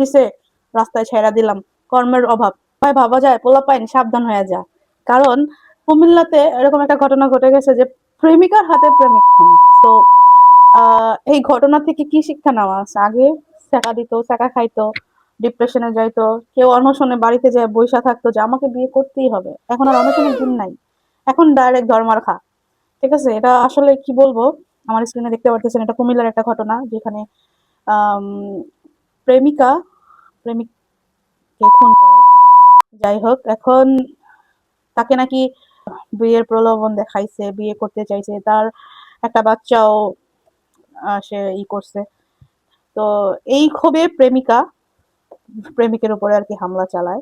দিছে রাস্তায় ছেড়া দিলাম, কর্মের অভাব। ভাই ভাবা যায় পোলাপাইন সাবধান হয়ে যা। কারণ কুমিল্লাতে এরকম একটা ঘটনা ঘটে গেছে যে প্রেমিকার হাতে প্রেমিক খুন। তো এই ঘটনা থেকে কি শিক্ষা নেওয়া আছে? আগে টাকা দিত, টাকা খাইতো, ডিপ্রেশনে যাইতো, কেউ অনশনে বাড়িতে যায় বইসা থাকতো যে আমাকে বিয়ে করতেই হবে। এখন আর অনশনের দিন নাই, এখন ডাইরেক্ট ধর্মার খা। ঠিক আছে, এটা আসলে কি বলবো, আমার স্ক্রিনে দেখতে পারতেছেন, এটা কুমিল্লার একটা ঘটনা যেখানে আম, প্রেমিকা প্রেমিককে খুন করে। যাই হোক, এখন তাকে নাকি বিয়ের প্রলোভন দেখাইছে, বিয়ে করতে চাইছে, তার একটা বাচ্চাও সে করছে। তো এই ক্ষোভে প্রেমিকা প্রেমিকের উপরে আর কি হামলা চালায়,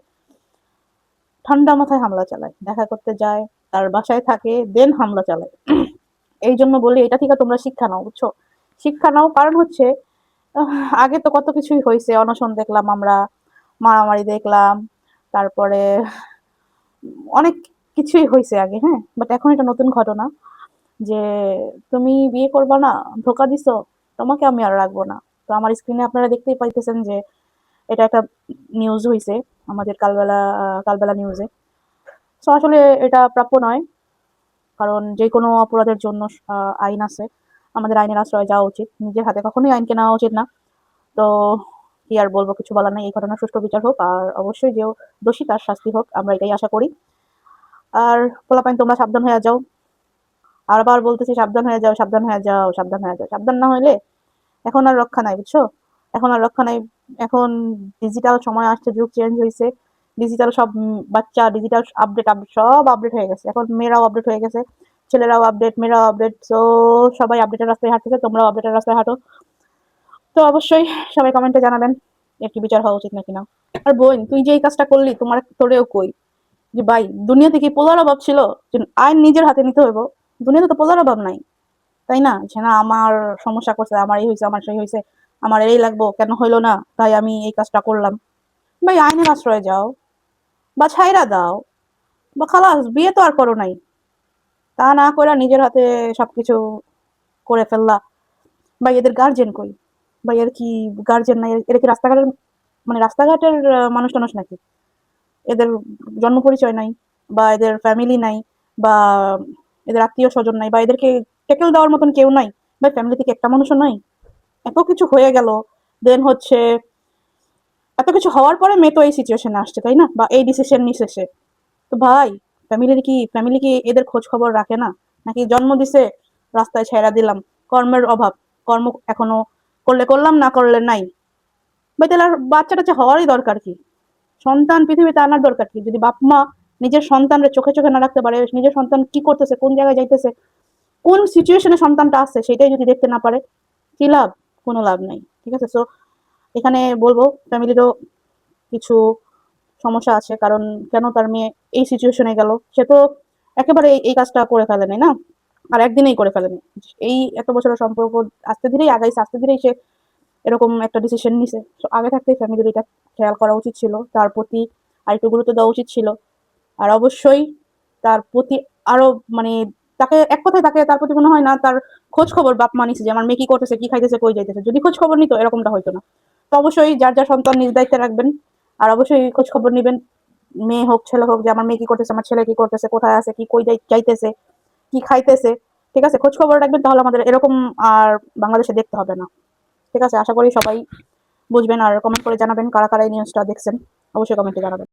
ঠান্ডা মাথায় হামলা চালায়, দেখা করতে যায়, তার বাসায় থাকে, দেন হামলা চালায়। এই জন্য বলি এটা থেকে তোমরা শিক্ষা নাও, বুঝছো? শিক্ষা নাও, কারণ হচ্ছে আগে তো কত কিছুই হয়েছে, অনশন দেখলাম আমরা, মারামারি দেখলাম, তারপরে অনেক কিছুই হয়েছে আগে, হ্যাঁ, বাট এখন এটা নতুন ঘটনা যে তুমি বিয়ে করবা না, ধোকা দিছো, তোমাকে আমি আর রাখবো না। তো আমার স্ক্রিনে আপনারা দেখতেই পাইতেছেন যে এটা একটা নিউজ হয়েছে আমাদের কালবেলা নিউজে। তো আসলে এটা প্রাপ্য নয়, কারণ যে কোনো অপরাধের জন্য আইন আছে, আমাদের আইনের আশ্রয় যাওয়া উচিত, নিজের হাতে কখনোই আইনকে নেওয়া উচিত না। তো কি আর বলবো, কিছু বলার নেই, এই ঘটনার সুষ্ঠু বিচার হোক, আর অবশ্যই যে দোষী তার শাস্তি হোক, আমরা এটাই আশা করি। আর পোলাপাইন তোমরা সাবধান হয়ে যাও, আর আবার বলতেছি সাবধান হয়ে যাও, সাবধান হয়ে যাও, সাবধান হয়ে যাও। সাবধান না হইলে এখন আর রক্ষা নাই, বুঝছো? এখন আর রক্ষা নাই। এখন ডিজিটাল সময় আসছে, যুগ চেঞ্জ হয়েছে, ডিজিটাল সব বাচ্চা ডিজিটাল আপডেট আপডেট সব আপডেট হয়ে গেছে, এখন মেয়েরাও আপডেট হয়ে গেছে, ছেলেরাও আপডেট, মেয়েরাও আপডেট। তো সবাই আপডেটের রাস্তায় হাঁটতেছে, তোমরাও আপডেটের রাস্তায় হাঁটো। তো অবশ্যই সবাই কমেন্টে জানাবেন এর কি বিচার হওয়া উচিত নাকি না। আর বোন, তুই যে এই কাজটা করলি, তোরেও কই যে ভাই, দুনিয়াতে কি পোলার অভাব ছিল যে আইন নিজের হাতে নিতে হইব? দুনিয়াতে তো পোলার অভাব নাই, তাই না? যে না আমার সমস্যা করছে, আমার এই হয়েছে, আমার সেই হয়েছে, আমার এই লাগবো, কেন হইলো না, তাই আমি এই কাজটা করলাম। ভাই আইনের আশ্রয়ে যাও, বা ছাইরা দাও, বা খালাস, বিয়ে তো আর করো নাই, তা না করে নিজের হাতে সবকিছু করে ফেললা। ভাই এদের গার্জেন কই? ভাই এর কি গার্জেন নাই? এরা কি রাস্তাঘাটের রাস্তাঘাটের মানুষ টানুষ নাকি? এদের জন্ম পরিচয় নাই, বা এদের ফ্যামিলি নাই, বা এদের আত্মীয় স্বজন নাই, বা এদেরকে টেকেল দেওয়ার মতন কেউ নাই? ভাই ফ্যামিলি থেকে একটা মানুষও নাই? এত কিছু হয়ে গেল, দেন হচ্ছে এত কিছু হওয়ার পরে মেয়ে তো এই সিচুয়েশনে আসছে, তাই না? বা এই ডিসিশন নিছে সে। তো ভাই ফ্যামিলি কি এদের খোঁজ খবর রাখে না? নাকি জন্ম দিছে রাস্তায় ছেড়া দিলাম, কর্মের অভাব, কর্ম এখনো করলে করলাম, না করলে নাই? ভাই তাহলে আর বাচ্চা টাচ্চা হওয়ারই দরকার কি? সন্তান পৃথিবীতে আনার দরকার কি যদি বাপ মা নিজের সন্তানরা চোখে চোখে না রাখতে পারে? নিজের সন্তান কি করতেছে, কোন জায়গায় যাইতেছে, কোন সিচুয়েশনে সন্তানটা আছে, সেটাই যদি দেখতে না পারে, কি লাভ? কোনো লাভ নাই। ঠিক আছে, সো এখানে বলবো ফ্যামিলিরও কিছু সমস্যা আছে, কারণ কেন তার মেয়ে এই সিচুয়েশনে গেল? সে তো একেবারে এই কাজটা করে ফেলে নাই না, আর একদিনেই করে ফেলেনি। এই এত বছরের সম্পর্ক আস্তে ধীরেই আগাইছে, আস্তে ধীরেই সে এরকম একটা ডিসিশন নিছে। তো আগে থাকতেই ফ্যামিলির এটা খেয়াল করা উচিত ছিল, তার প্রতি আরেকটু গুরুত্ব দেওয়া উচিত ছিল। আর অবশ্যই তার প্রতি আরো মানে তাকে এক কথায় তাকে তার প্রতি মনে হয় না তার খোঁজ খবর বাপ মা নিছে যে আমার মেয়ে কি করতেছে, কি খাইতেছে, কই যাইতেছে। যদি খোঁজ খবর নিত এরকমটা হইতো না। তো অবশ্যই যার যার সন্তান নিজ দায়িত্বে রাখবেন, আর অবশ্যই খোঁজ খবর নিবেন, মেয়ে হোক ছেলে হোক, যে আমার মেয়ে কি করতেছে, আমার ছেলে কি করতেছে, কোথায় আছে, কি কই যাইতেছে, কি খাইতেছে। ঠিক আছে, খোঁজ খবর রাখবেন, তাহলে আমাদের এরকম আর বাংলাদেশে দেখতে হবে না। ঠিক আছে, আশা করি সবাই বুঝবেন। আর কমেন্ট করে জানাবেন কারা কারা এই নিউজটা দেখছেন, অবশ্যই কমেন্টে জানাবেন।